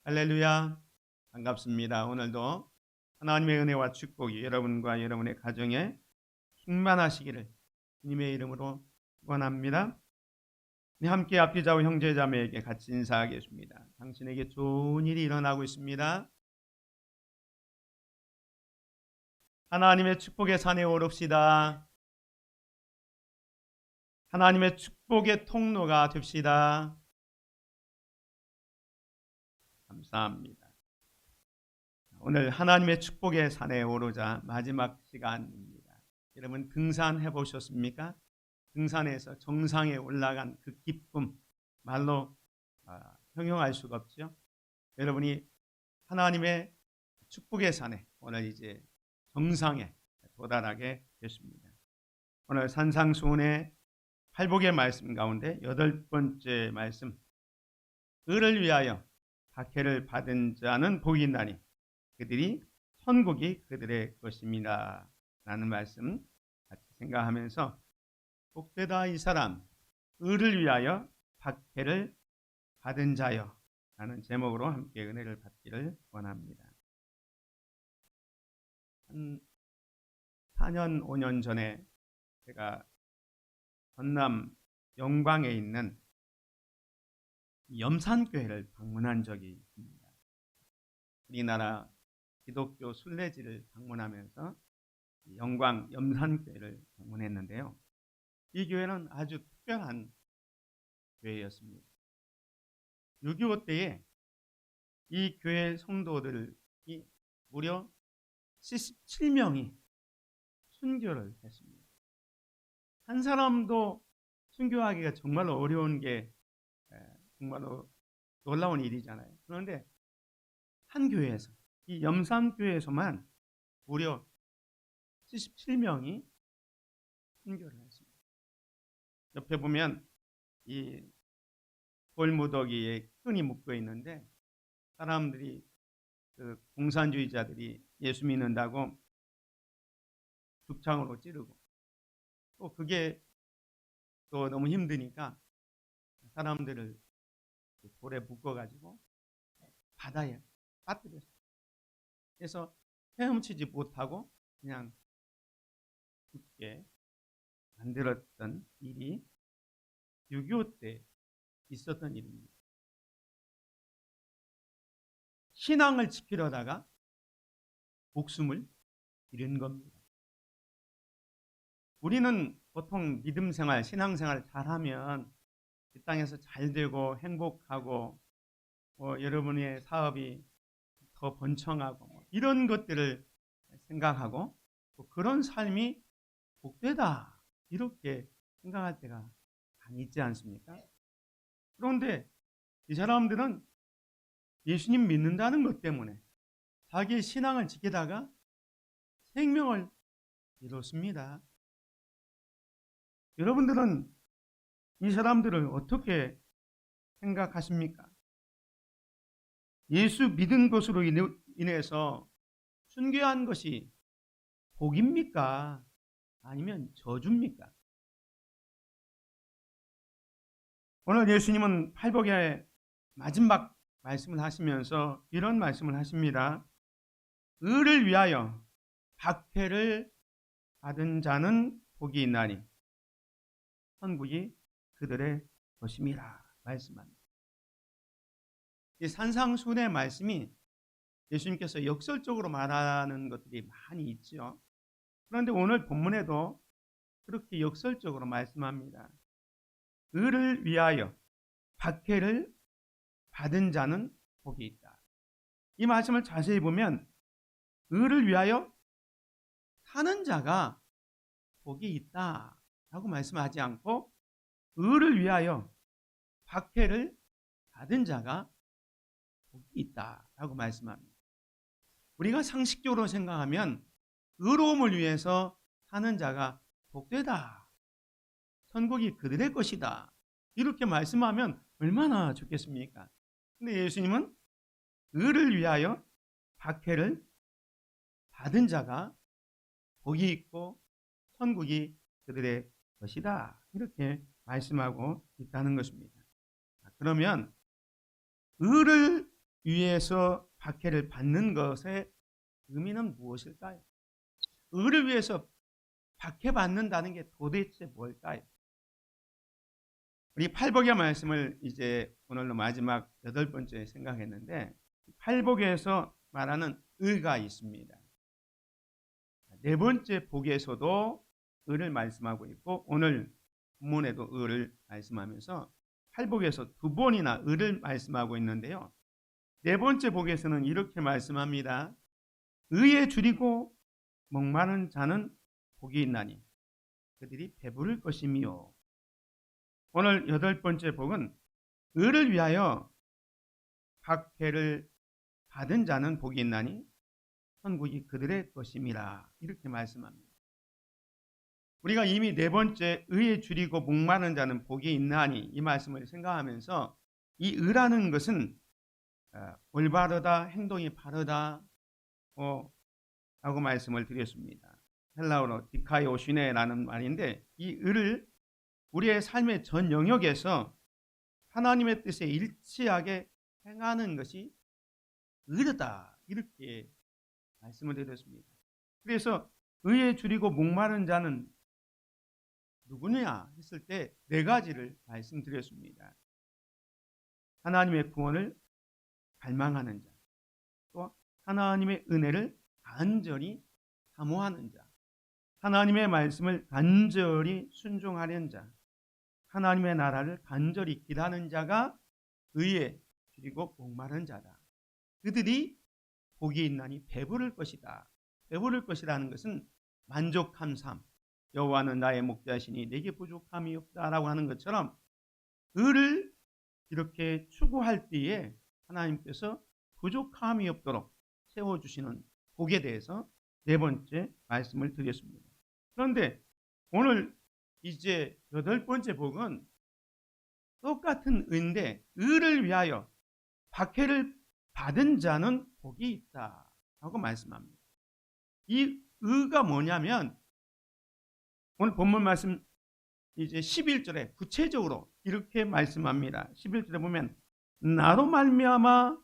할렐루야. 반갑습니다. 오늘도 하나님의 은혜와 축복이 여러분과 여러분의 가정에 충만하시기를 주님의 이름으로 축원합니다. 네, 함께 앞뒤 좌우 형제 자매에게 같이 인사하겠습니다. 당신에게 좋은 일이 일어나고 있습니다. 하나님의 축복의 산에 오릅시다. 하나님의 축복의 통로가 됩시다. 감사합니다. 오늘 하나님의 축복의 산에 오르자 마지막 시간입니다. 여러분 등산해 보셨습니까? 등산에서 정상에 올라간 그 기쁨 말로 형용할 수가 없죠. 여러분이 하나님의 축복의 산에 오늘 이제 정상에 도달하게 됐습니다. 오늘 산상수훈의 팔복의 말씀 가운데 8번째 말씀, 의를 위하여 박해를 받은 자는 복이 있나니 그들이 천국이 그들의 것입니다 라는 말씀 같이 생각하면서 복되다 이 사람, 의를 위하여 박해를 받은 자여 라는 제목으로 함께 은혜를 받기를 원합니다. 한 4년 5년 전에 제가 전남 영광에 있는 염산교회를 방문한 적이 있습니다. 우리나라 기독교 순례지를 방문하면서 영광 염산교회를 방문했는데요. 이 교회는 아주 특별한 교회였습니다. 6.25 때에 이 교회 성도들이 무려 77명이 순교를 했습니다. 한 사람도 순교하기가 정말로 어려운 게 정말로 놀라운 일이잖아요. 그런데 한 교회에서, 이 염산교회에서만 무려 77명이 순교를 했습니다. 옆에 보면 이 돌무더기에 끈이 묶여 있는데 사람들이 그 공산주의자들이 예수 믿는다고 죽창으로 찌르고 또 그게 또 너무 힘드니까 사람들을 돌에 묶어가지고 바다에 빠뜨렸어요. 그래서 헤엄치지 못하고 그냥 죽게 만들었던 일이 6.25 때 있었던 일입니다. 신앙을 지키려다가 목숨을 잃은 겁니다. 우리는 보통 믿음 생활, 신앙 생활 잘하면 이 땅에서 잘 되고 행복하고 여러분의 사업이 더 번창하고 이런 것들을 생각하고 그런 삶이 복되다 이렇게 생각할 때가 많이 있지 않습니까? 그런데 이 사람들은 예수님 믿는다는 것 때문에 자기의 신앙을 지키다가 생명을 잃었습니다. 여러분들은 이 사람들을 어떻게 생각하십니까? 예수 믿은 것으로 인해서 순교한 것이 복입니까? 아니면 저주입니까? 오늘 예수님은 팔복의 마지막 말씀을 하시면서 이런 말씀을 하십니다. 의를 위하여 박해를 받은 자는 복이 있나니 천국이 그들의 것임이라 말씀합니다. 이 산상수훈의 말씀이 예수님께서 역설적으로 말하는 것들이 많이 있죠. 그런데 오늘 본문에도 그렇게 역설적으로 말씀합니다. 의를 위하여 박해를 받은 자는 복이 있다. 이 말씀을 자세히 보면 의를 위하여 사는 자가 복이 있다 라고 말씀하지 않고 의를 위하여 박해를 받은 자가 복이 있다 라고 말씀합니다. 우리가 상식적으로 생각하면 의로움을 위해서 사는 자가 복되다, 천국이 그들의 것이다 이렇게 말씀하면 얼마나 좋겠습니까? 근데 예수님은 의를 위하여 박해를 받은 자가 복이 있고 천국이 그들의 것이다 이렇게 말씀하고 있다는 것입니다. 그러면 의를 위해서 박해를 받는 것의 의미는 무엇일까요? 의를 위해서 박해받는다는 게 도대체 뭘까요? 우리 팔복의 말씀을 이제 오늘로 마지막 8번째 생각했는데, 팔복에서 말하는 의가 있습니다. 4번째 복에서도 의를 말씀하고 있고, 오늘 본문에도 의를 말씀하면서 팔복에서 2번이나 의를 말씀하고 있는데요. 4번째 복에서는 이렇게 말씀합니다. 의에 줄이고 목마른 자는 복이 있나니 그들이 배부를 것이며. 오늘 8번째 복은 의를 위하여 박해를 받은 자는 복이 있나니 천국이 그들의 것임이라, 이렇게 말씀합니다. 우리가 이미 4번째 의에 줄이고 목마른 자는 복이 있나니 이 말씀을 생각하면서 이 의라는 것은 올바르다, 행동이 바르다 라고 말씀을 드렸습니다. 헬라어로 디카이오시네라는 말인데, 이 의를 우리의 삶의 전 영역에서 하나님의 뜻에 일치하게 행하는 것이 의다, 이렇게 말씀을 드렸습니다. 그래서 의에 줄이고 목마른 자는 누구냐 했을 때 4가지를 말씀드렸습니다. 하나님의 구원을 갈망하는 자, 또 하나님의 은혜를 간절히 사모하는 자, 하나님의 말씀을 간절히 순종하는 자, 하나님의 나라를 간절히 기다는 자가 의에 줄이고 목마른 자다. 그들이 복이 있나니 배부를 것이다. 배부를 것이라는 것은 만족한 삶, 여호와는 나의 목자시니 내게 부족함이 없다라고 하는 것처럼 의를 이렇게 추구할 때에 하나님께서 부족함이 없도록 세워주시는 복에 대해서 4번째 말씀을 드렸습니다. 그런데 오늘 이제 8번째 복은 똑같은 의인데, 의를 위하여 박해를 받은 자는 복이 있다 하고 말씀합니다. 이 의가 뭐냐면, 오늘 본문 말씀 이제 11절에 구체적으로 이렇게 말씀합니다. 11절에 보면 나로 말미암아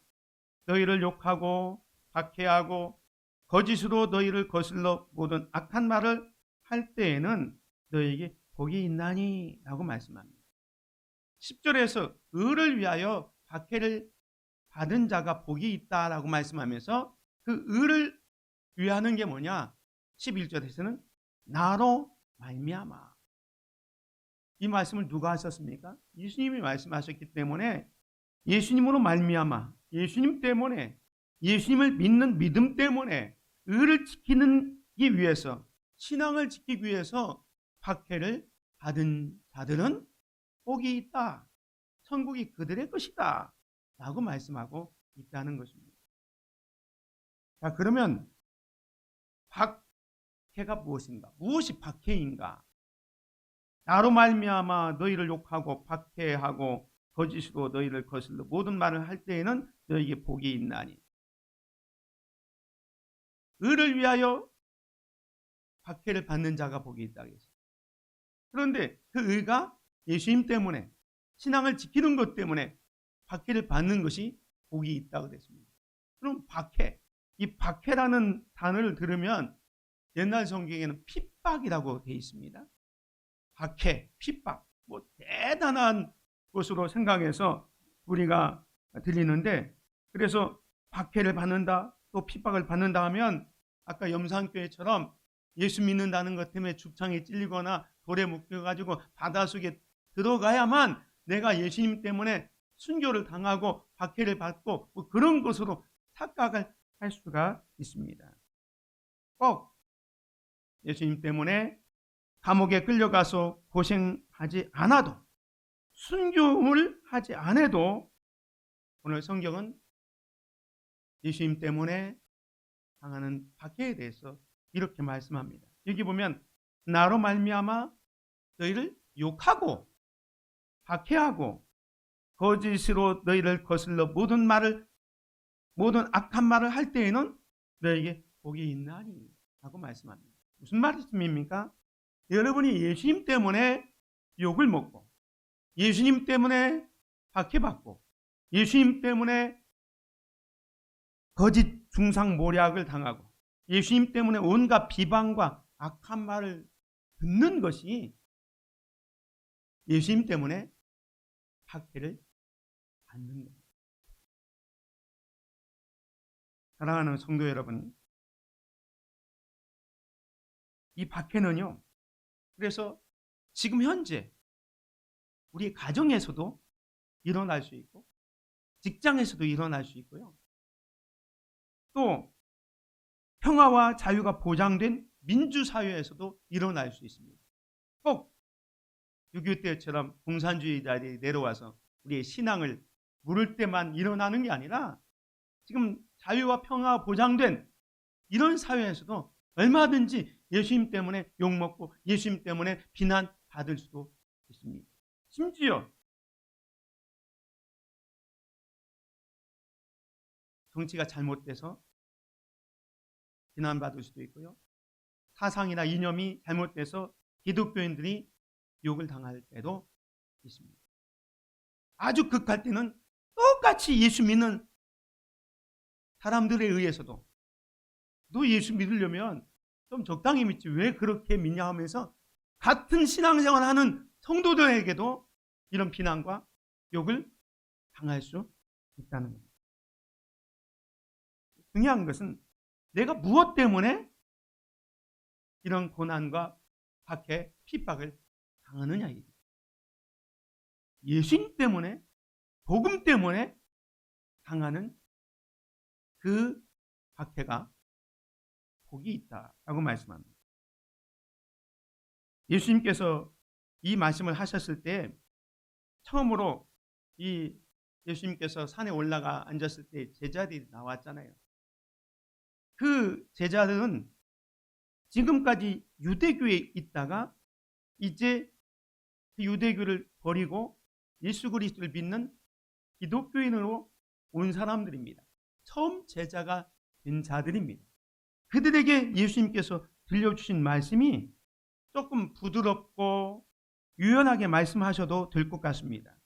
너희를 욕하고 박해하고 거짓으로 너희를 거슬러 모든 악한 말을 할 때에는 너희에게 복이 있나니 라고 말씀합니다. 10절에서 의를 위하여 박해를 받은 자가 복이 있다라고 말씀하면서 그 의를 위하는 게 뭐냐? 11절에서는 나로 말미암아. 이 말씀을 누가 하셨습니까? 예수님이 말씀하셨기 때문에, 예수님으로 말미암아, 예수님 때문에, 예수님을 믿는 믿음 때문에 의를 지키기 위해서, 신앙을 지키기 위해서 박해를 받은 자들은 복이 있다, 천국이 그들의 것이다 라고 말씀하고 있다는 것입니다. 자, 그러면 박해가 무엇인가? 무엇이 박해인가? 나로 말미암아 너희를 욕하고 박해하고 거짓으로 너희를 거슬러 모든 말을 할 때에는 너희에게 복이 있나니. 의를 위하여 박해를 받는 자가 복이 있다 그랬어요. 그런데 그 의가 예수님 때문에, 신앙을 지키는 것 때문에 박해를 받는 것이 복이 있다고 그랬습니다. 그럼 박해, 이 박해라는 단어를 들으면 옛날 성경에는 핍박이라고 되어 있습니다. 박해, 핍박, 뭐 대단한 것으로 생각해서 우리가 들리는데, 그래서 박해를 받는다, 또 핍박을 받는다 하면 아까 염산교회처럼 예수 믿는다는 것 때문에 죽창에 찔리거나 돌에 묶여가지고 바닷속에 들어가야만 내가 예수님 때문에 순교를 당하고 박해를 받고 뭐 그런 것으로 착각을 할 수가 있습니다. 꼭 예수님 때문에 감옥에 끌려가서 고생하지 않아도, 순교를 하지 않아도 오늘 성경은 예수님 때문에 당하는 박해에 대해서 이렇게 말씀합니다. 여기 보면 나로 말미암아 너희를 욕하고 박해하고 거짓으로 너희를 거슬러 모든 악한 말을 할 때에는 너에게 복이 있나니 라고 말씀합니다. 무슨 말씀입니까? 여러분이 예수님 때문에 욕을 먹고, 예수님 때문에 박해받고, 예수님 때문에 거짓 중상모략을 당하고 예수님 때문에 온갖 비방과 악한 말을 듣는 것이 예수님 때문에 박해를 받는 겁니다. 사랑하는 성도 여러분, 이 박해는요, 그래서 지금 현재 우리 가정에서도 일어날 수 있고 직장에서도 일어날 수 있고요. 또 평화와 자유가 보장된 민주사회에서도 일어날 수 있습니다. 꼭 6.25 때처럼 공산주의자들이 내려와서 우리의 신앙을 물을 때만 일어나는 게 아니라 지금 자유와 평화가 보장된 이런 사회에서도 얼마든지 예수님 때문에 욕먹고 예수님 때문에 비난받을 수도 있습니다. 심지어 정치가 잘못돼서 비난받을 수도 있고요. 사상이나 이념이 잘못돼서 기독교인들이 욕을 당할 때도 있습니다. 아주 극할 때는 똑같이 예수 믿는 사람들에 의해서도 너 예수 믿으려면 좀 적당히 믿지 왜 그렇게 믿냐 하면서 같은 신앙생활 하는 성도들에게도 이런 비난과 욕을 당할 수 있다는 겁니다. 중요한 것은 내가 무엇 때문에 이런 고난과 박해, 핍박을 당하느냐. 예수님 때문에, 복음 때문에 당하는 그 박해가 복이 있다라고 말씀합니다. 예수님께서 이 말씀을 하셨을 때 처음으로 이 예수님께서 산에 올라가 앉았을 때 제자들이 나왔잖아요. 그 제자들은 지금까지 유대교에 있다가 이제 그 유대교를 버리고 예수 그리스도를 믿는 기독교인으로 온 사람들입니다. 처음 제자가 된 자들입니다. 그들에게 예수님께서 들려주신 말씀이 조금 부드럽고 유연하게 말씀하셔도 될 것 같습니다.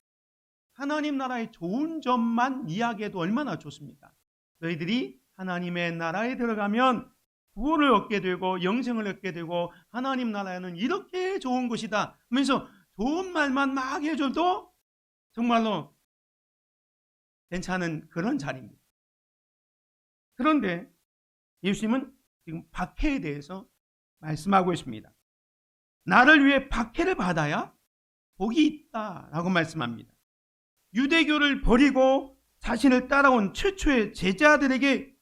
하나님 나라의 좋은 점만 이야기해도 얼마나 좋습니까? 너희들이 하나님의 나라에 들어가면 구원을 얻게 되고 영생을 얻게 되고 하나님 나라에는 이렇게 좋은 곳이다 하면서 좋은 말만 막 해줘도 정말로 괜찮은 그런 자리입니다. 그런데 예수님은 지금 박해에 대해서 말씀하고 있습니다. 나를 위해 박해를 받아야 복이 있다라고 말씀합니다. 유대교를 버리고 자신을 따라온 최초의 제자들에게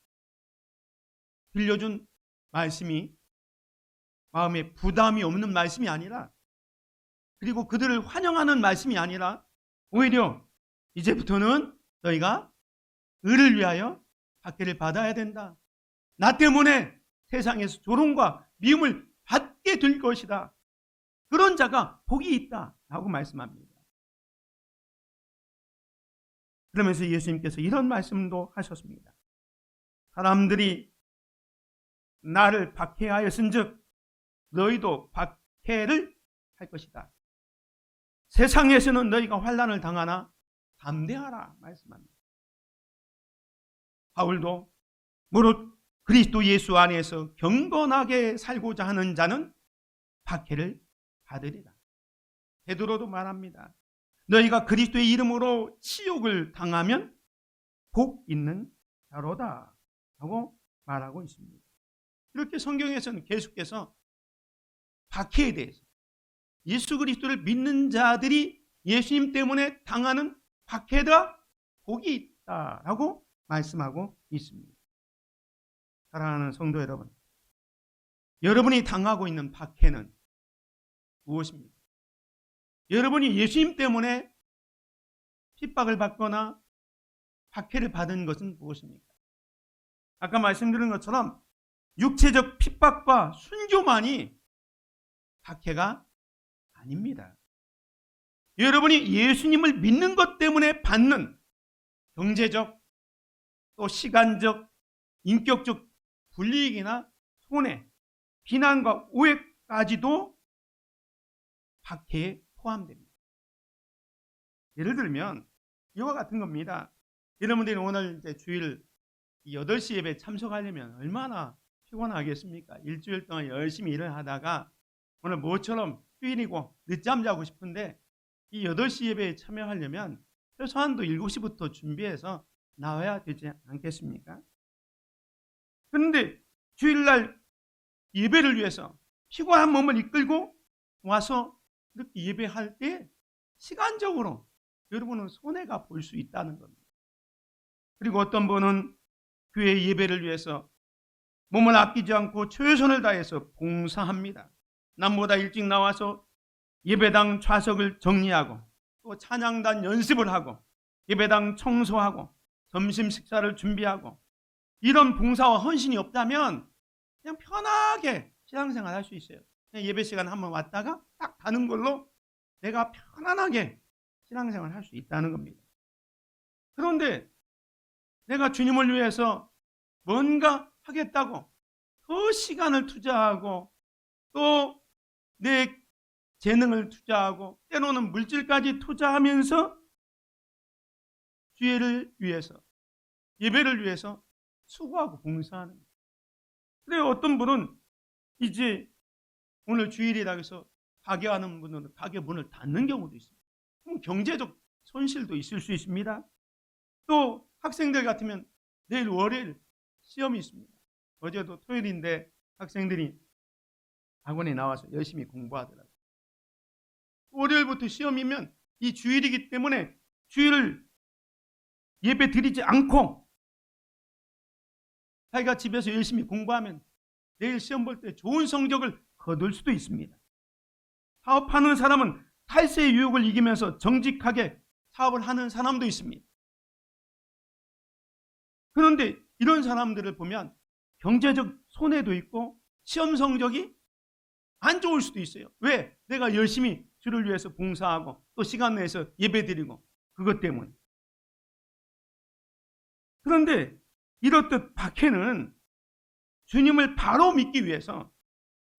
들려준 말씀이 마음에 부담이 없는 말씀이 아니라, 그리고 그들을 환영하는 말씀이 아니라 오히려 이제부터는 너희가 의를 위하여 박해를 받아야 된다. 나 때문에 세상에서 조롱과 미움을 받게 될 것이다. 그런 자가 복이 있다라고 말씀합니다. 그러면서 예수님께서 이런 말씀도 하셨습니다. 사람들이 나를 박해하였은즉 너희도 박해를 할 것이다. 세상에서는 너희가 환난을 당하나 담대하라 말씀합니다. 바울도 무릇 그리스도 예수 안에서 경건하게 살고자 하는 자는 박해를 받으리라. 베드로도 말합니다. 너희가 그리스도의 이름으로 치욕을 당하면 복 있는 자로다 하고 말하고 있습니다. 이렇게 성경에서는 계속해서 박해에 대해서 예수 그리스도를 믿는 자들이 예수님 때문에 당하는 박해다 복이 있다라고 말씀하고 있습니다. 사랑하는 성도 여러분, 여러분이 당하고 있는 박해는 무엇입니까? 여러분이 예수님 때문에 핍박을 받거나 박해를 받은 것은 무엇입니까? 아까 말씀드린 것처럼 육체적 핍박과 순교만이 박해가 아닙니다. 여러분이 예수님을 믿는 것 때문에 받는 경제적, 또 시간적, 인격적 불이익이나 손해, 비난과 오해까지도 박해에 포함됩니다. 예를 들면 이와 같은 겁니다. 여러분들이 오늘 이제 주일 이 8시 예배에 참석하려면 얼마나 피곤하겠습니까? 일주일 동안 열심히 일을 하다가 오늘 모처럼 휴일이고 늦잠 자고 싶은데 이 8시 예배에 참여하려면 최소한도 7시부터 준비해서 나와야 되지 않겠습니까? 그런데 주일날 예배를 위해서 피곤한 몸을 이끌고 와서 이렇게 예배할 때 시간적으로 여러분은 손해가 볼 수 있다는 겁니다. 그리고 어떤 분은 교회 예배를 위해서 몸을 아끼지 않고 최선을 다해서 봉사합니다. 남보다 일찍 나와서 예배당 좌석을 정리하고 또 찬양단 연습을 하고 예배당 청소하고 점심 식사를 준비하고 이런 봉사와 헌신이 없다면 그냥 편하게 신앙생활 할 수 있어요. 그냥 예배 시간 한번 왔다가 딱 가는 걸로 내가 편안하게 신앙생활 할 수 있다는 겁니다. 그런데 내가 주님을 위해서 뭔가 하겠다고 더 시간을 투자하고 또 내 재능을 투자하고 때로는 물질까지 투자하면서 주의를 위해서 예배를 위해서 수고하고 봉사하는 거예요. 그래요. 어떤 분은 이제 오늘 주일이라 해서 가게 하는 분은 가게 문을 닫는 경우도 있습니다. 그럼 경제적 손실도 있을 수 있습니다. 또 학생들 같으면 내일 월요일 시험이 있습니다. 어제도 토요일인데 학생들이 학원에 나와서 열심히 공부하더라고요. 월요일부터 시험이면 이 주일이기 때문에 주일을 예배 드리지 않고 자기가 집에서 열심히 공부하면 내일 시험 볼 때 좋은 성적을 거둘 수도 있습니다. 사업하는 사람은 탈세의 유혹을 이기면서 정직하게 사업을 하는 사람도 있습니다. 그런데 이런 사람들을 보면 경제적 손해도 있고 시험 성적이 안 좋을 수도 있어요. 왜? 내가 열심히 주를 위해서 봉사하고 또 시간 내서 예배드리고 그것 때문에. 그런데 이렇듯 박해는 주님을 바로 믿기 위해서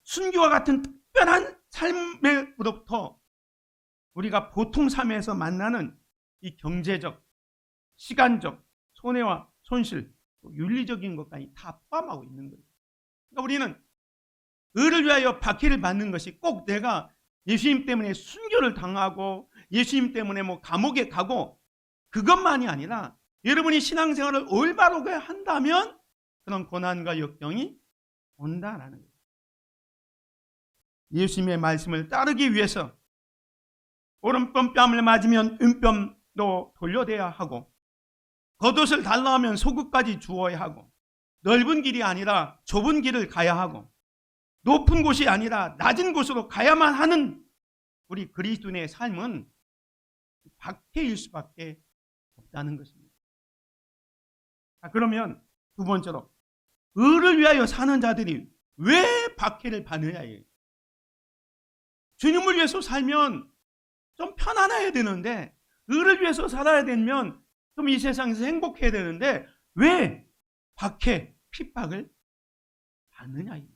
순교와 같은 특별한 삶으로부터 우리가 보통 삶에서 만나는 이 경제적, 시간적 손해와 손실, 윤리적인 것까지 다 포함하고 있는 거예요. 그러니까 우리는 의를 위하여 박해를 받는 것이 꼭 내가 예수님 때문에 순교를 당하고 예수님 때문에 뭐 감옥에 가고 그것만이 아니라 여러분이 신앙생활을 올바르게 한다면 그런 고난과 역경이 온다라는 거예요. 예수님의 말씀을 따르기 위해서 오른편 뺨을 맞으면 왼편도 돌려대야 하고 겉옷을 달라 하면 속옷까지 주어야 하고 넓은 길이 아니라 좁은 길을 가야 하고 높은 곳이 아니라 낮은 곳으로 가야만 하는 우리 그리스도인의 삶은 박해일 수밖에 없다는 것입니다. 그러면 두 번째로 의를 위하여 사는 자들이 왜 박해를 받느냐예요. 주님을 위해서 살면 좀 편안해야 되는데 의를 위해서 살아야 되면 좀 이 세상에서 행복해야 되는데 왜 박해, 핍박을 받느냐 이 말.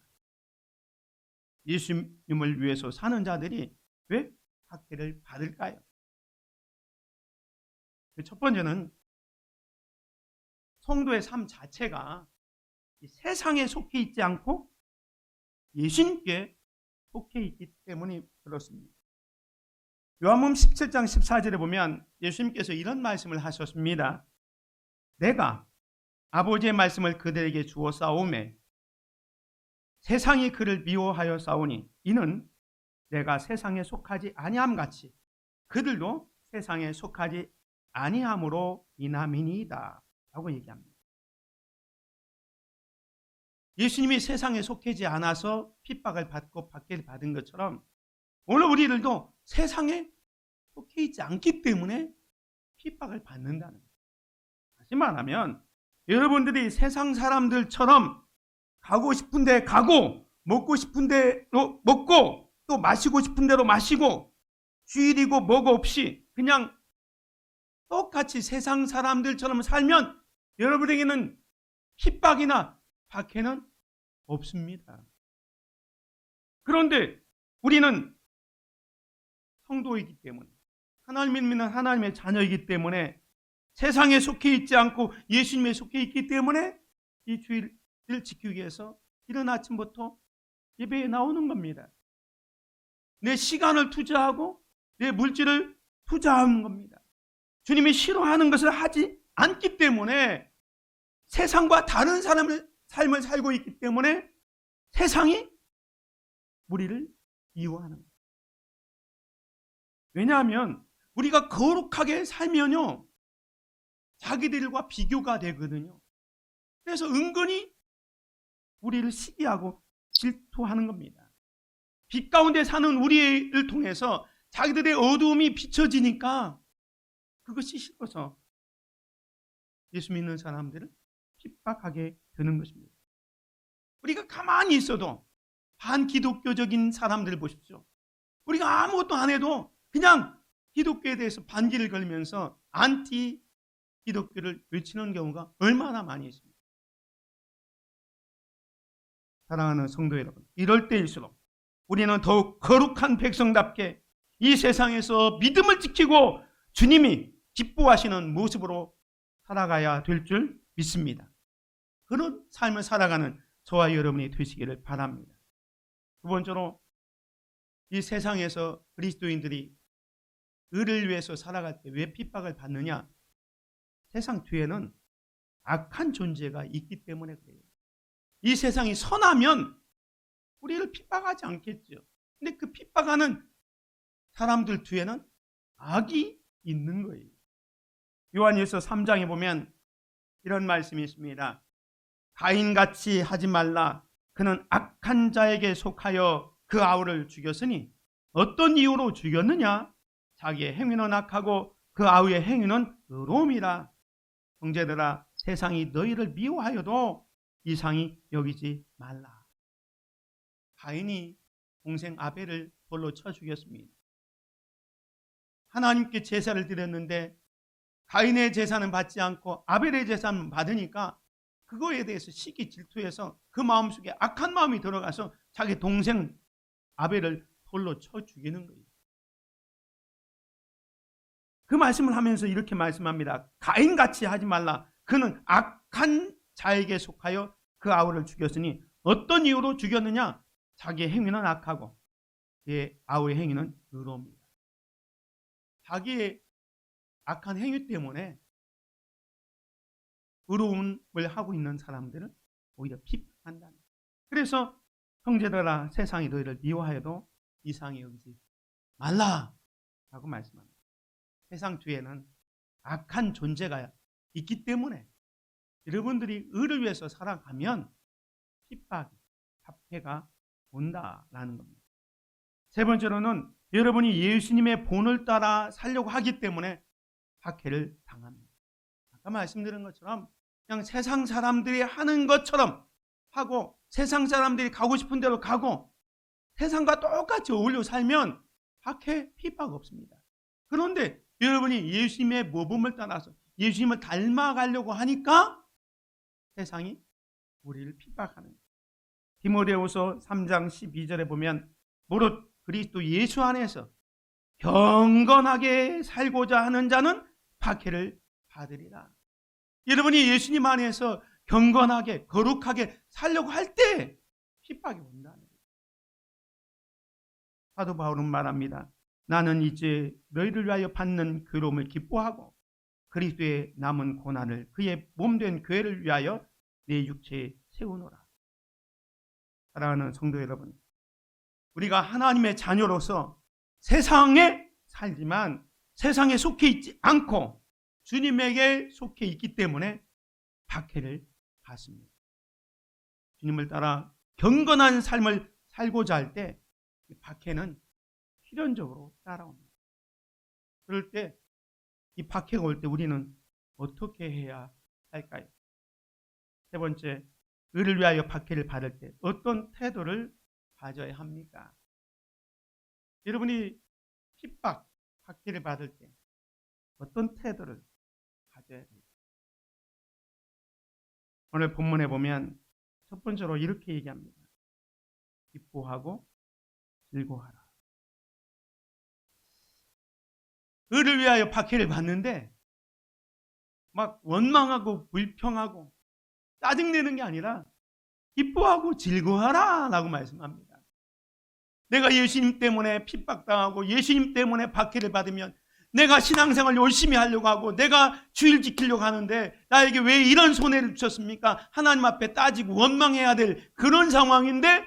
예수님을 위해서 사는 자들이 왜 박해를 받을까요? 첫 번째는 성도의 삶 자체가 세상에 속해 있지 않고 예수님께 속해 있기 때문에 그렇습니다. 요한복음 17장 14절에 보면 예수님께서 이런 말씀을 하셨습니다. 내가 아버지의 말씀을 그들에게 주어 싸우매 세상이 그를 미워하여 싸우니 이는 내가 세상에 속하지 아니함 같이 그들도 세상에 속하지 아니함으로 인함이니이다 라고 얘기합니다. 예수님이 세상에 속하지 않아서 핍박을 받고 박해를 받은 것처럼 오늘 우리들도 세상에 속해 있지 않기 때문에 핍박을 받는다는 거예요. 다시 말하면 여러분들이 세상 사람들처럼 가고 싶은 데 가고 먹고 싶은 대로 먹고 또 마시고 싶은 대로 마시고 주일이고 뭐고 없이 그냥 똑같이 세상 사람들처럼 살면 여러분에게는 핍박이나 박해는 없습니다. 그런데 우리는 성도이기 때문에 하나님을 믿는 하나님의 자녀이기 때문에 세상에 속해 있지 않고 예수님에 속해 있기 때문에 이 주일을 지키기 위해서 이른 아침부터 예배에 나오는 겁니다. 내 시간을 투자하고 내 물질을 투자하는 겁니다. 주님이 싫어하는 것을 하지 않기 때문에 세상과 다른 사람의 삶을 살고 있기 때문에 세상이 우리를 미워하는 거예요. 왜냐하면 우리가 거룩하게 살면요, 자기들과 비교가 되거든요. 그래서 은근히 우리를 시기하고 질투하는 겁니다. 빛 가운데 사는 우리를 통해서 자기들의 어두움이 비춰지니까 그것이 싫어서 예수 믿는 사람들을 핍박하게 되는 것입니다. 우리가 가만히 있어도 반기독교적인 사람들 보십시오. 우리가 아무것도 안 해도 그냥 기독교에 대해서 반기를 걸면서 안티 기독교를 외치는 경우가 얼마나 많이 있습니다. 사랑하는 성도 여러분, 이럴 때일수록 우리는 더욱 거룩한 백성답게 이 세상에서 믿음을 지키고 주님이 기뻐하시는 모습으로 살아가야 될 줄 믿습니다. 그런 삶을 살아가는 저와 여러분이 되시기를 바랍니다. 두 번째로, 이 세상에서 그리스도인들이 의를 위해서 살아갈 때 왜 핍박을 받느냐? 세상 뒤에는 악한 존재가 있기 때문에 그래요. 이 세상이 선하면 우리를 핍박하지 않겠죠. 근데 그 핍박하는 사람들 뒤에는 악이 있는 거예요. 요한일서 3장에 보면 이런 말씀이 있습니다. 가인같이 하지 말라. 그는 악한 자에게 속하여 그 아우를 죽였으니 어떤 이유로 죽였느냐? 자기의 행위는 악하고 그 아우의 행위는 의로움이라. 형제들아, 세상이 너희를 미워하여도 이상히 여기지 말라. 가인이 동생 아벨을 돌로 쳐 죽였습니다. 하나님께 제사를 드렸는데 가인의 제사는 받지 않고 아벨의 제사는 받으니까 그거에 대해서 시기 질투해서 그 마음속에 악한 마음이 들어가서 자기 동생 아벨을 돌로 쳐 죽이는 거예요. 그 말씀을 하면서 이렇게 말씀합니다. 가인같이 하지 말라. 그는 악한 자에게 속하여 그 아우를 죽였으니 어떤 이유로 죽였느냐? 자기의 행위는 악하고 그의 아우의 행위는 의로움이다. 자기의 악한 행위 때문에 의로움을 하고 있는 사람들은 오히려 핍박한다. 그래서 형제들아, 세상이 너희를 미워하여도 이상히 여기지 말라라고 말씀합니다. 세상 뒤에는 악한 존재가 있기 때문에 여러분들이 의를 위해서 살아가면 핍박이, 박해가 온다라는 겁니다. 세 번째로는 여러분이 예수님의 본을 따라 살려고 하기 때문에 박해를 당합니다. 아까 말씀드린 것처럼 그냥 세상 사람들이 하는 것처럼 하고 세상 사람들이 가고 싶은 대로 가고 세상과 똑같이 어울려 살면 박해, 핍박 없습니다. 그런데 여러분이 예수님의 모범을 따라서 예수님을 닮아가려고 하니까 세상이 우리를 핍박하는 거예요. 디모데후서 3장 12절에 보면 무릇 그리스도 예수 안에서 경건하게 살고자 하는 자는 박해를 받으리라. 여러분이 예수님 안에서 경건하게 거룩하게 살려고 할 때 핍박이 온다는 거예요. 사도 바울은 말합니다. 나는 이제 너희를 위하여 받는 괴로움을 기뻐하고 그리스도의 남은 고난을 그의 몸된 교회를 위하여 내 육체에 세우노라. 사랑하는 성도 여러분, 우리가 하나님의 자녀로서 세상에 살지만 세상에 속해 있지 않고 주님에게 속해 있기 때문에 박해를 받습니다. 주님을 따라 경건한 삶을 살고자 할 때 박해는 필연적으로 따라옵니다. 그럴 때 이 박해가 올 때 우리는 어떻게 해야 할까요? 세 번째, 의를 위하여 박해를 받을 때 어떤 태도를 가져야 합니까? 여러분이 핍박, 박해를 받을 때 어떤 태도를 가져야 합니까? 오늘 본문에 보면 첫 번째로 이렇게 얘기합니다. 기뻐하고 즐거워하라. 의를 위하여 박해를 받는데 막 원망하고 불평하고 짜증내는 게 아니라 기뻐하고 즐거워하라 라고 말씀합니다. 내가 예수님 때문에 핍박당하고 예수님 때문에 박해를 받으면 내가 신앙생활 열심히 하려고 하고 내가 주일 지키려고 하는데 나에게 왜 이런 손해를 주셨습니까? 하나님 앞에 따지고 원망해야 될 그런 상황인데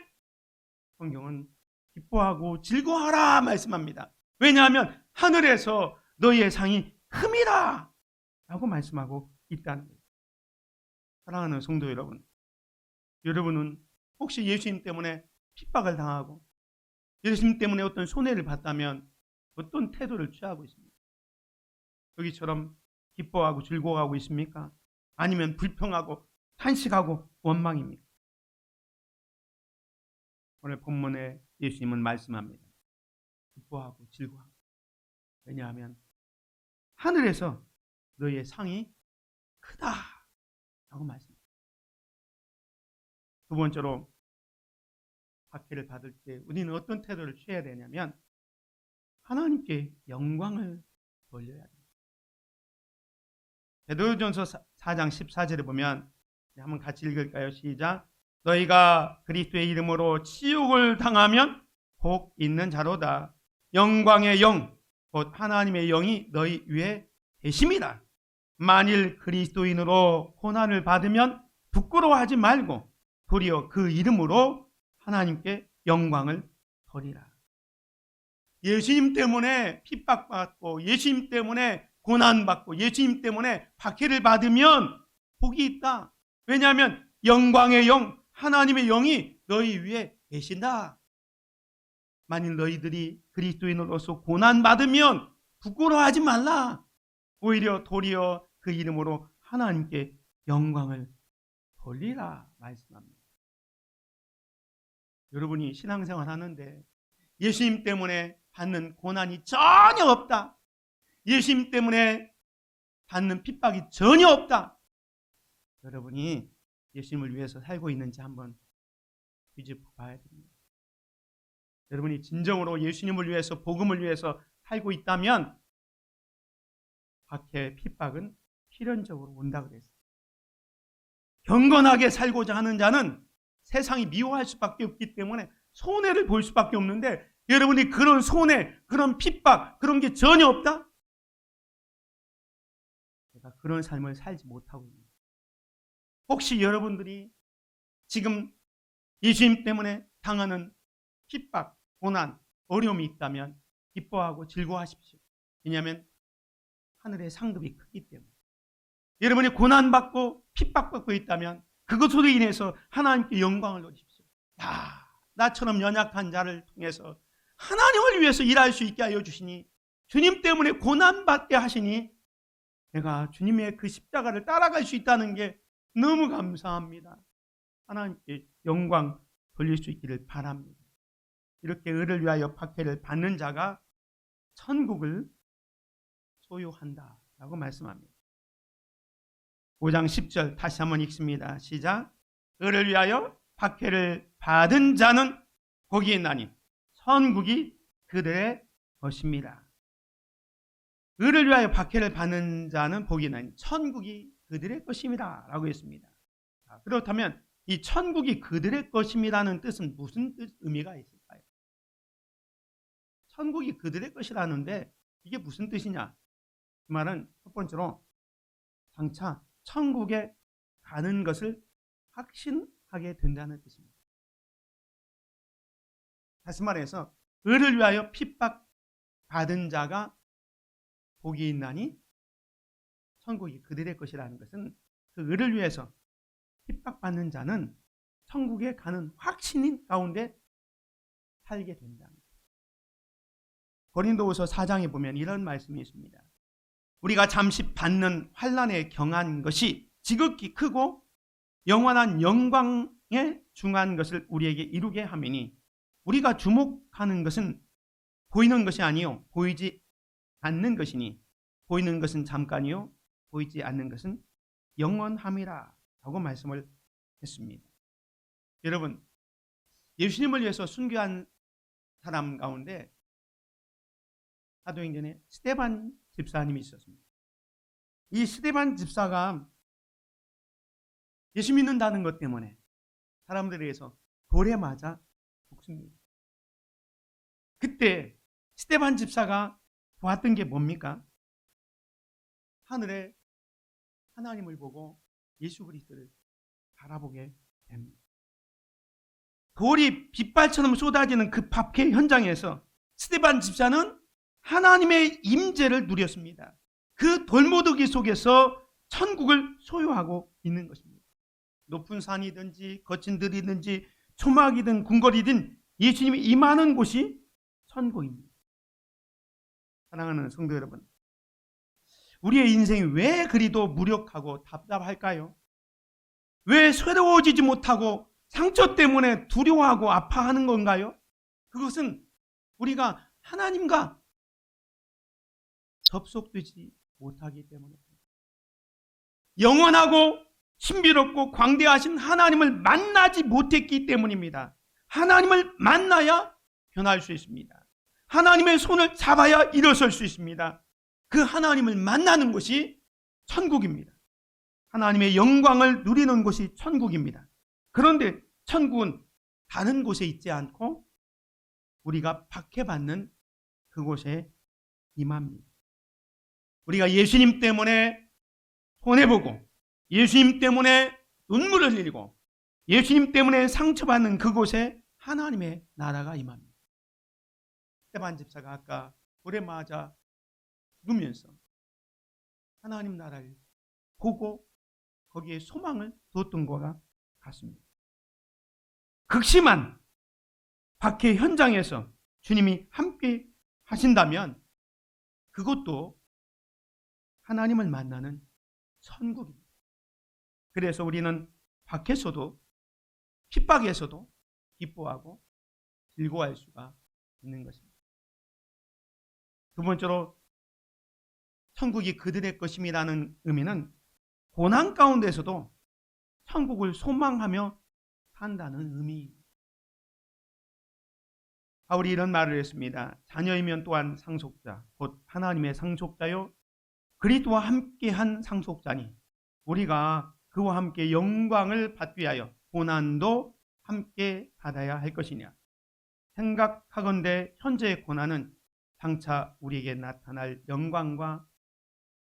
성경은 기뻐하고 즐거워하라 말씀합니다. 왜냐하면 하늘에서 너희의 상이 큼이라 라고 말씀하고 있다는 거예요. 사랑하는 성도 여러분, 여러분은 혹시 예수님 때문에 핍박을 당하고 예수님 때문에 어떤 손해를 봤다면 어떤 태도를 취하고 있습니까? 여기처럼 기뻐하고 즐거워하고 있습니까? 아니면 불평하고 탄식하고 원망입니까? 오늘 본문에 예수님은 말씀합니다. 기뻐하고 즐거워하고. 왜냐하면 하늘에서 너희의 상이 크다 라고 말씀합니다. 두 번째로 박해를 받을 때 우리는 어떤 태도를 취해야 되냐면 하나님께 영광을 돌려야 합니다. 베드로전서 4장 14절에 보면 한번 같이 읽을까요? 시작. 너희가 그리스도의 이름으로 치욕을 당하면 복 있는 자로다. 영광의 영, 곧 하나님의 영이 너희 위에 계심이라. 만일 그리스도인으로 고난을 받으면 부끄러워하지 말고 도리어 그 이름으로 하나님께 영광을 돌리라. 예수님 때문에 핍박받고 예수님 때문에 고난받고 예수님 때문에 박해를 받으면 복이 있다. 왜냐하면 영광의 영, 하나님의 영이 너희 위에 계신다. 만일 너희들이 그리스도인으로서 고난받으면 부끄러워하지 말라. 오히려 도리어 그 이름으로 하나님께 영광을 돌리라 말씀합니다. 여러분이 신앙생활 하는데 예수님 때문에 받는 고난이 전혀 없다. 예수님 때문에 받는 핍박이 전혀 없다. 여러분이 예수님을 위해서 살고 있는지 한번 뒤집어 봐야 됩니다. 여러분이 진정으로 예수님을 위해서 복음을 위해서 살고 있다면 박해, 핍박은 필연적으로 온다 그랬어요. 경건하게 살고자 하는 자는 세상이 미워할 수밖에 없기 때문에 손해를 볼 수밖에 없는데 여러분이 그런 손해, 그런 핍박, 그런 게 전혀 없다? 제가 그런 삶을 살지 못하고 있습니다. 혹시 여러분들이 지금 예수님 때문에 당하는 핍박, 고난, 어려움이 있다면 기뻐하고 즐거워하십시오. 왜냐하면 하늘의 상급이 크기 때문에. 여러분이 고난받고 핍박받고 있다면 그것으로 인해서 하나님께 영광을 돌리십시오. 야, 나처럼 연약한 자를 통해서 하나님을 위해서 일할 수 있게 하여 주시니 주님 때문에 고난받게 하시니 내가 주님의 그 십자가를 따라갈 수 있다는 게 너무 감사합니다. 하나님께 영광 돌릴 수 있기를 바랍니다. 이렇게 의를 위하여 박해를 받는 자가 천국을 소유한다라고 말씀합니다. 5장 10절 다시 한번 읽습니다. 시작. 의를 위하여 박해를 받은 자는 복이 있나니 천국이 그들의 것입니다. 의를 위하여 박해를 받는 자는 복이 있나니 천국이 그들의 것입니다 라고 했습니다. 그렇다면 이 천국이 그들의 것입니다는 뜻은 무슨 의미가 있을까요? 천국이 그들의 것이라는데 이게 무슨 뜻이냐? 그 말은 첫 번째로 장차 천국에 가는 것을 확신하게 된다는 뜻입니다. 다시 말해서 의를 위하여 핍박받은 자가 복이 있나니 천국이 그들의 것이라는 것은 그 의를 위해서 핍박받는 자는 천국에 가는 확신 가운데 살게 된다는 거예요. 고린도후서 4장에 보면 이런 말씀이 있습니다. 우리가 잠시 받는 환난에 경한 것이 지극히 크고 영원한 영광에 중한 것을 우리에게 이루게 하매니 우리가 주목하는 것은 보이는 것이 아니요 보이지 않는 것이니 보이는 것은 잠깐이요 보이지 않는 것은 영원함이라 라고 말씀을 했습니다. 여러분, 예수님을 위해서 순교한 사람 가운데 사도행전에 스데반 집사님이 있었습니다. 이 스데반 집사가 예수 믿는다는 것 때문에 사람들에게서 돌에 맞아 죽습니다. 그때 스데반 집사가 보았던 게 뭡니까? 하늘에 하나님을 보고 예수 그리스도를 바라보게 됩니다. 돌이 빗발처럼 쏟아지는 그 박해 현장에서 스데반 집사는 하나님의 임재를 누렸습니다. 그 돌모독이 속에서 천국을 소유하고 있는 것입니다. 높은 산이든지 거친 들이든지 초막이든 궁궐이든 예수님이 임하는 곳이 천국입니다. 사랑하는 성도 여러분, 우리의 인생이 왜 그리도 무력하고 답답할까요? 왜 새로워지지 못하고 상처 때문에 두려워하고 아파하는 건가요? 그것은 우리가 하나님과 접속되지 못하기 때문입니다. 영원하고 신비롭고 광대하신 하나님을 만나지 못했기 때문입니다. 하나님을 만나야 변할 수 있습니다. 하나님의 손을 잡아야 일어설 수 있습니다. 그 하나님을 만나는 곳이 천국입니다. 하나님의 영광을 누리는 곳이 천국입니다. 그런데 천국은 다른 곳에 있지 않고 우리가 박해받는 그곳에 임합니다. 우리가 예수님 때문에 손해보고 예수님 때문에 눈물을 흘리고 예수님 때문에 상처받는 그곳에 하나님의 나라가 임합니다. 스데반 집사가 아까 돌에 맞아 죽으면서 하나님 나라를 보고 거기에 소망을 뒀던 것과 같습니다. 극심한 박해 현장에서 주님이 함께 하신다면 그것도 하나님을 만나는 천국입니다. 그래서 우리는 박해에서도 핍박에서도 기뻐하고 즐거워할 수가 있는 것입니다. 두 번째로 천국이 그들의 것임이라는 의미는 고난 가운데서도 천국을 소망하며 산다는 의미입니다. 바울이 이런 말을 했습니다. 자녀이면 또한 상속자, 곧 하나님의 상속자요 그리스도와 함께한 상속자니 우리가 그와 함께 영광을 받기 위하여 고난도 함께 받아야 할 것이냐. 생각하건대 현재의 고난은 장차 우리에게 나타날 영광과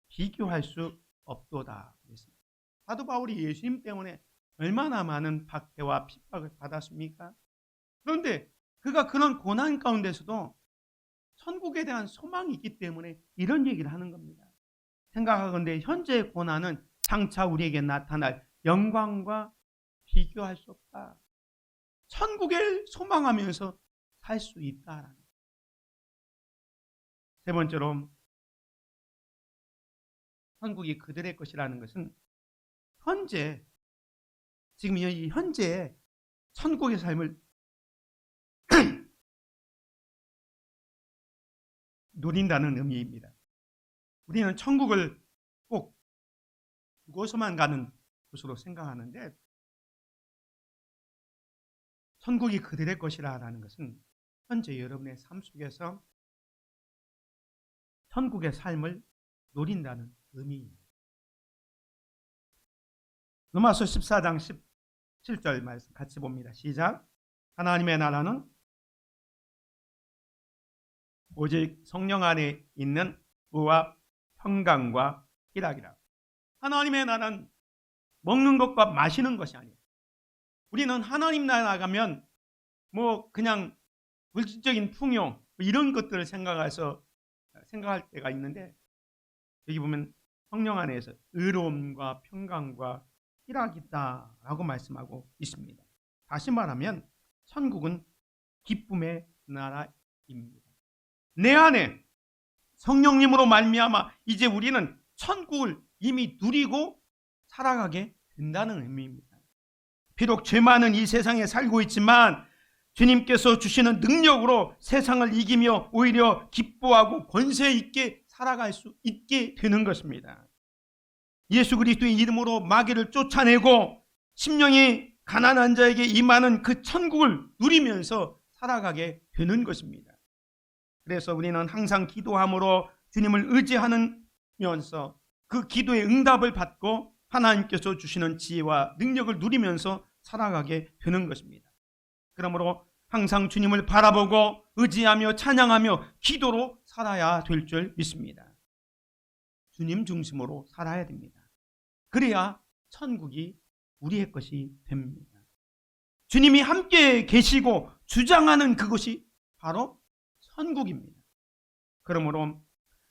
비교할 수 없도다. 사도 바울이 예수님 때문에 얼마나 많은 박해와 핍박을 받았습니까? 그런데 그가 그런 고난 가운데서도 천국에 대한 소망이 있기 때문에 이런 얘기를 하는 겁니다. 생각하건대 현재의 고난은 장차 우리에게 나타날 영광과 비교할 수 없다. 천국을 소망하면서 살 수 있다라는. 세 번째로 천국이 그들의 것이라는 것은 현재, 지금 이 현재 천국의 삶을 누린다는 의미입니다. 우리는 천국을 꼭 그곳에만 가는 곳으로 생각하는데 천국이 그들의 것이라는 것은 현재 여러분의 삶 속에서 천국의 삶을 누린다는 의미입니다. 로마서 14장 17절 말씀 같이 봅니다. 시작. 하나님의 나라는 오직 성령 안에 있는 의와 평강과 희락이라. 하나님의 나라는 먹는 것과 마시는 것이 아니에요. 우리는 하나님 나라 가면 뭐 그냥 물질적인 풍요 이런 것들을 생각할 때가 있는데 여기 보면 성령 안에서 의로움과 평강과 희락이 있다라고 말씀하고 있습니다. 다시 말하면 천국은 기쁨의 나라입니다. 내 안에 성령님으로 말미암아 이제 우리는 천국을 이미 누리고 살아가게 된다는 의미입니다. 비록 죄 많은 이 세상에 살고 있지만 주님께서 주시는 능력으로 세상을 이기며 오히려 기뻐하고 권세 있게 살아갈 수 있게 되는 것입니다. 예수 그리스도의 이름으로 마귀를 쫓아내고 심령이 가난한 자에게 임하는 그 천국을 누리면서 살아가게 되는 것입니다. 그래서 우리는 항상 기도함으로 주님을 의지하면서 그 기도의 응답을 받고 하나님께서 주시는 지혜와 능력을 누리면서 살아가게 되는 것입니다. 그러므로 항상 주님을 바라보고 의지하며 찬양하며 기도로 살아야 될 줄 믿습니다. 주님 중심으로 살아야 됩니다. 그래야 천국이 우리의 것이 됩니다. 주님이 함께 계시고 주장하는 그것이 바로 천국입니다. 그러므로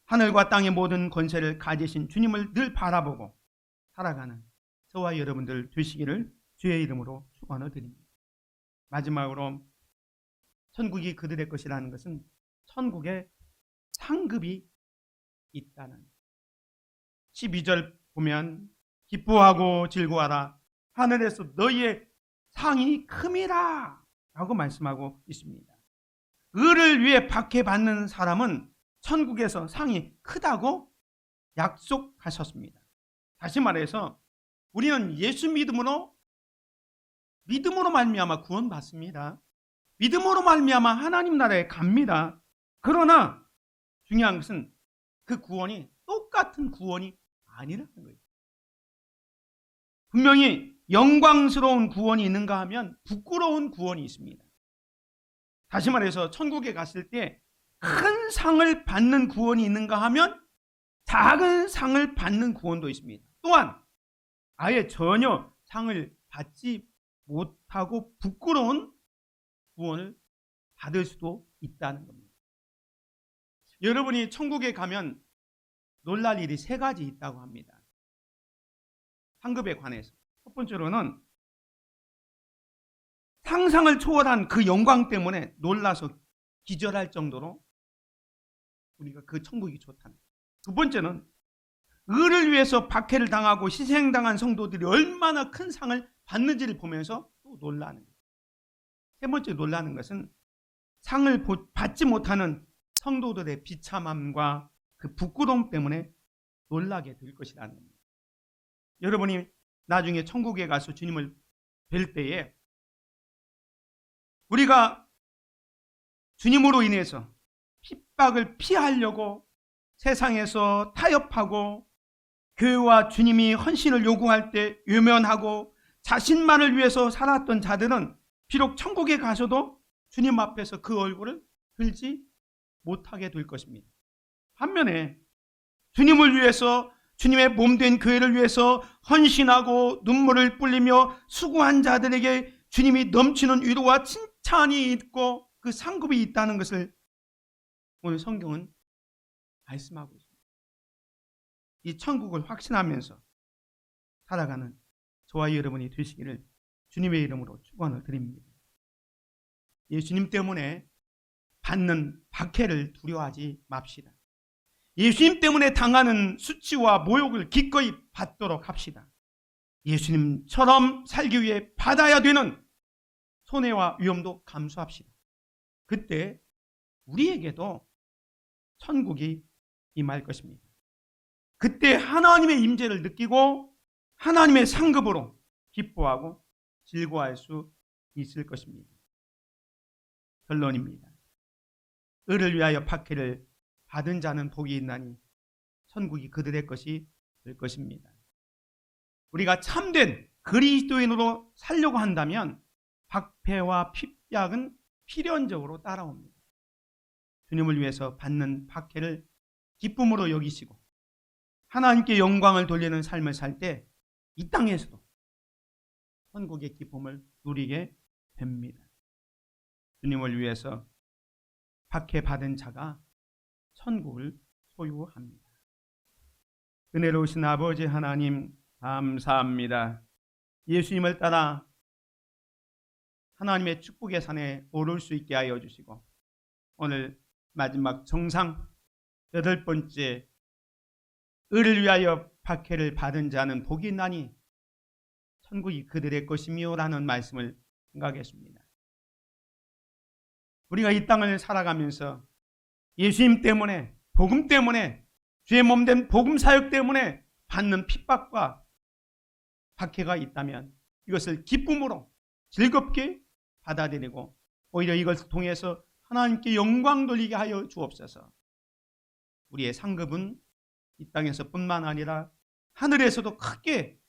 하늘과 땅의 모든 권세를 가지신 주님을 늘 바라보고 살아가는 저와 여러분들 되시기를 주의 이름으로 축원드립니다. 마지막으로 천국이 그들의 것이라는 것은 천국에 상급이 있다는 12절 보면 기뻐하고 즐거워하라 하늘에서 너희의 상이 큼이라 라고 말씀하고 있습니다. 의를 위해 박해받는 사람은 천국에서 상이 크다고 약속하셨습니다. 다시 말해서 우리는 예수 믿음으로 말미암아 구원받습니다. 믿음으로 말미암아 하나님 나라에 갑니다. 그러나 중요한 것은 그 구원이 똑같은 구원이 아니라는 거예요. 분명히 영광스러운 구원이 있는가 하면 부끄러운 구원이 있습니다. 다시 말해서 천국에 갔을 때 큰 상을 받는 구원이 있는가 하면 작은 상을 받는 구원도 있습니다. 또한 아예 전혀 상을 받지 못하고 부끄러운 구원을 받을 수도 있다는 겁니다. 여러분이 천국에 가면 놀랄 일이 3가지 있다고 합니다. 상급에 관해서. 첫 번째로는 상상을 초월한 그 영광 때문에 놀라서 기절할 정도로 우리가 그 천국이 좋다는 거예요. 두 번째는 의를 위해서 박해를 당하고 희생당한 성도들이 얼마나 큰 상을 받는지를 보면서 또 놀라는 거예요. 세 번째 놀라는 것은 상을 받지 못하는 성도들의 비참함과 그 부끄러움 때문에 놀라게 될 것이라는 겁니다. 여러분이 나중에 천국에 가서 주님을 뵐 때에 우리가 주님으로 인해서 핍박을 피하려고 세상에서 타협하고 교회와 주님이 헌신을 요구할 때 외면하고 자신만을 위해서 살았던 자들은 비록 천국에 가서도 주님 앞에서 그 얼굴을 들지 못하게 될 것입니다. 반면에 주님을 위해서 주님의 몸된 교회를 위해서 헌신하고 눈물을 뿌리며 수고한 자들에게 주님이 넘치는 위로와 칭찬이 있고 그 상급이 있다는 것을 오늘 성경은 말씀하고 있습니다. 이 천국을 확신하면서 살아가는 저와 여러분이 되시기를 주님의 이름으로 축원을 드립니다. 예수님 때문에 받는 박해를 두려워하지 맙시다. 예수님 때문에 당하는 수치와 모욕을 기꺼이 받도록 합시다. 예수님처럼 살기 위해 받아야 되는 손해와 위험도 감수합시다. 그때 우리에게도 천국이 임할 것입니다. 그때 하나님의 임재를 느끼고 하나님의 상급으로 기뻐하고 즐거워할 수 있을 것입니다. 결론입니다. 의를 위하여 박해를 받은 자는 복이 있나니 천국이 그들의 것이 될 것입니다. 우리가 참된 그리스도인으로 살려고 한다면 박해와 핍박은 필연적으로 따라옵니다. 주님을 위해서 받는 박해를 기쁨으로 여기시고 하나님께 영광을 돌리는 삶을 살 때 이 땅에서도 천국의 기쁨을 누리게 됩니다. 주님을 위해서 박해받은 자가 천국을 소유합니다. 은혜로우신 아버지 하나님 감사합니다. 예수님을 따라 하나님의 축복의 산에 오를 수 있게 하여 주시고 오늘 마지막 정상 8번째 의를 위하여 박해를 받은 자는 복이 있나니 천국이 그들의 것이며 라는 말씀을 생각했습니다. 우리가 이 땅을 살아가면서 예수님 때문에 복음 때문에 주의 몸된 복음 사역 때문에 받는 핍박과 박해가 있다면 이것을 기쁨으로 즐겁게 받아들이고 오히려 이것을 통해서 하나님께 영광 돌리게 하여 주옵소서. 우리의 상급은 이 땅에서 뿐만 아니라 하늘에서도 크게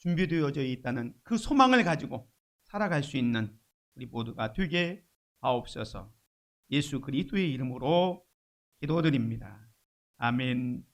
준비되어져 있다는 그 소망을 가지고 살아갈 수 있는 우리 모두가 되게 하옵소서. 예수 그리스도의 이름으로 기도드립니다. 아멘.